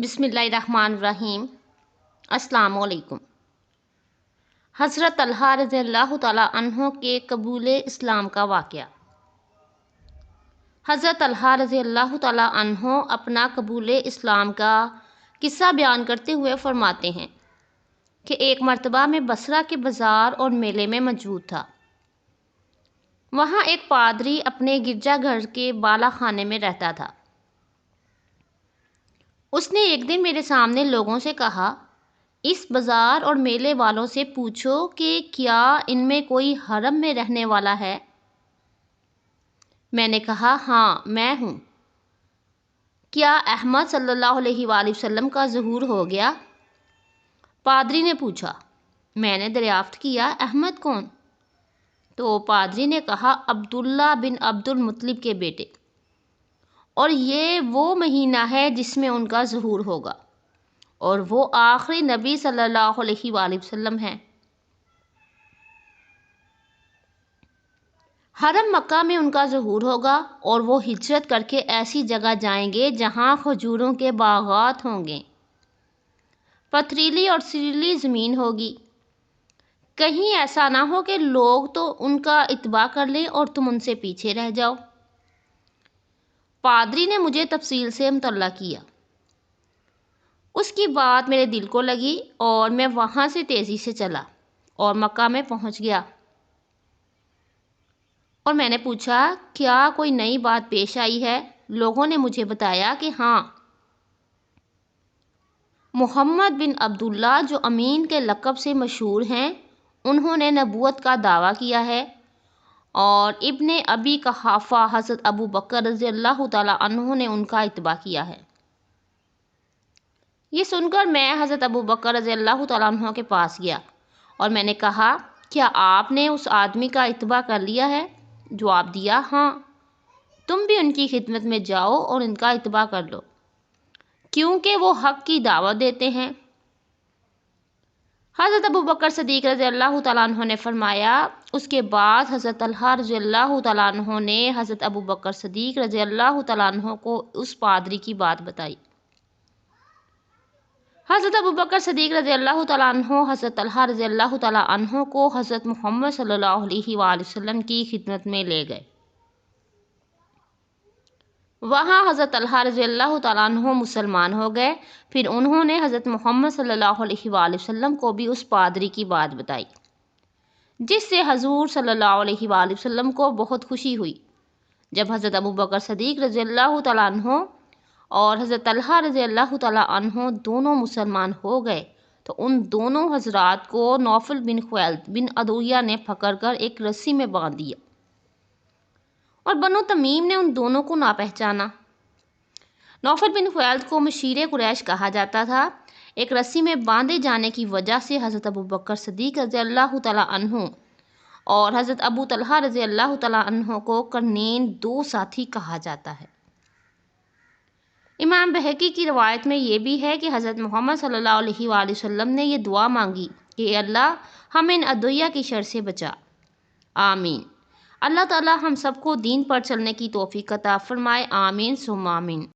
بسم اللہ الرحمن الرحیم۔ السلام علیکم۔ حضرت طلحہ رضی اللہ تعالیٰ عنہ کے قبول اسلام کا واقعہ۔ حضرت طلحہ رضی اللہ تعالیٰ عنہ اپنا قبول اسلام کا قصہ بیان کرتے ہوئے فرماتے ہیں کہ ایک مرتبہ میں بصرہ کے بازار اور میلے میں موجود تھا۔ وہاں ایک پادری اپنے گرجا گھر کے بالا خانے میں رہتا تھا۔ اس نے ایک دن میرے سامنے لوگوں سے کہا، اس بازار اور میلے والوں سے پوچھو کہ کیا ان میں کوئی حرم میں رہنے والا ہے؟ میں نے کہا، ہاں میں ہوں۔ کیا احمد صلی اللہ علیہ وآلہ وسلم کا ظہور ہو گیا؟ پادری نے پوچھا۔ میں نے دریافت کیا، احمد کون؟ تو پادری نے کہا، عبداللہ بن عبد المطلب کے بیٹے، اور یہ وہ مہینہ ہے جس میں ان کا ظہور ہوگا، اور وہ آخری نبی صلی اللہ علیہ وآلہ وسلم ہیں۔ حرم مکہ میں ان کا ظہور ہوگا، اور وہ ہجرت کر کے ایسی جگہ جائیں گے جہاں کھجوروں کے باغات ہوں گے، پتھریلی اور سریلی زمین ہوگی۔ کہیں ایسا نہ ہو کہ لوگ تو ان کا اتباع کر لیں اور تم ان سے پیچھے رہ جاؤ۔ پادری نے مجھے تفصیل سے مطلع کیا۔ اس کی بات میرے دل کو لگی اور میں وہاں سے تیزی سے چلا اور مکہ میں پہنچ گیا، اور میں نے پوچھا، کیا کوئی نئی بات پیش آئی ہے؟ لوگوں نے مجھے بتایا کہ ہاں، محمد بن عبداللہ جو امین کے لقب سے مشہور ہیں، انہوں نے نبوت کا دعویٰ کیا ہے، اور ابن ابی قحافہ حضرت ابو بکر رضی اللہ تعالیٰ عنہ نے ان کا اتباع کیا ہے۔ یہ سن کر میں حضرت ابو بکر رضی اللہ تعالیٰ عنہ کے پاس گیا اور میں نے کہا، کیا آپ نے اس آدمی کا اتباع کر لیا ہے؟ جواب دیا، ہاں۔ تم بھی ان کی خدمت میں جاؤ اور ان کا اتباع کر لو، کیونکہ وہ حق کی دعوت دیتے ہیں۔ حضرت ابو بکر صدیق رضی اللہ تعالیٰ عنہ نے فرمایا، اس کے بعد حضرت طلحہ رضی اللہ تعالیٰ عنہ نے حضرت ابو بکر صدیق رضی اللہ تعالیٰ عنہ کو اس پادری کی بات بتائی۔ حضرت ابو بکر صدیق رضی اللہ تعالیٰ عنہ حضرت طلحہ رضی اللہ تعالیٰ عنہ کو حضرت محمد صلی اللہ علیہ وآلہ وسلم کی خدمت میں لے گئے۔ وہاں حضرت طلحہ رضی اللہ تعالیٰ عنہ مسلمان ہو گئے۔ پھر انہوں نے حضرت محمد صلی اللہ علیہ وآلہ وسلم کو بھی اس پادری کی بات بتائی، جس سے حضور صلی اللہ علیہ وآلہ وسلم کو بہت خوشی ہوئی۔ جب حضرت ابو بکر صدیق رضی اللہ تعالیٰ عنہ اور حضرت طلحہ رضی اللہ تعالیٰ عنہ دونوں مسلمان ہو گئے تو ان دونوں حضرات کو نوفل بن خویلد بن عدویہ نے پکڑ کر ایک رسی میں باندھ دیا، اور بنو تمیم نے ان دونوں کو نہ پہچانا۔ نوفل بن خویلد کو مشیر قریش کہا جاتا تھا۔ ایک رسی میں باندھے جانے کی وجہ سے حضرت ابو بکر صدیق رضی اللہ تعالیٰ عنہ اور حضرت ابو طلحہ رضی اللہ تعالیٰ عنہ کو قرنین، دو ساتھی کہا جاتا ہے۔ امام بہقی کی روایت میں یہ بھی ہے کہ حضرت محمد صلی اللہ علیہ وآلہ وسلم نے یہ دعا مانگی کہ اے اللہ، ہمیں ان عدویہ کی شر سے بچا، آمین۔ اللہ تعالیٰ ہم سب کو دین پر چلنے کی توفیق عطا فرمائے، آمین ثم آمین۔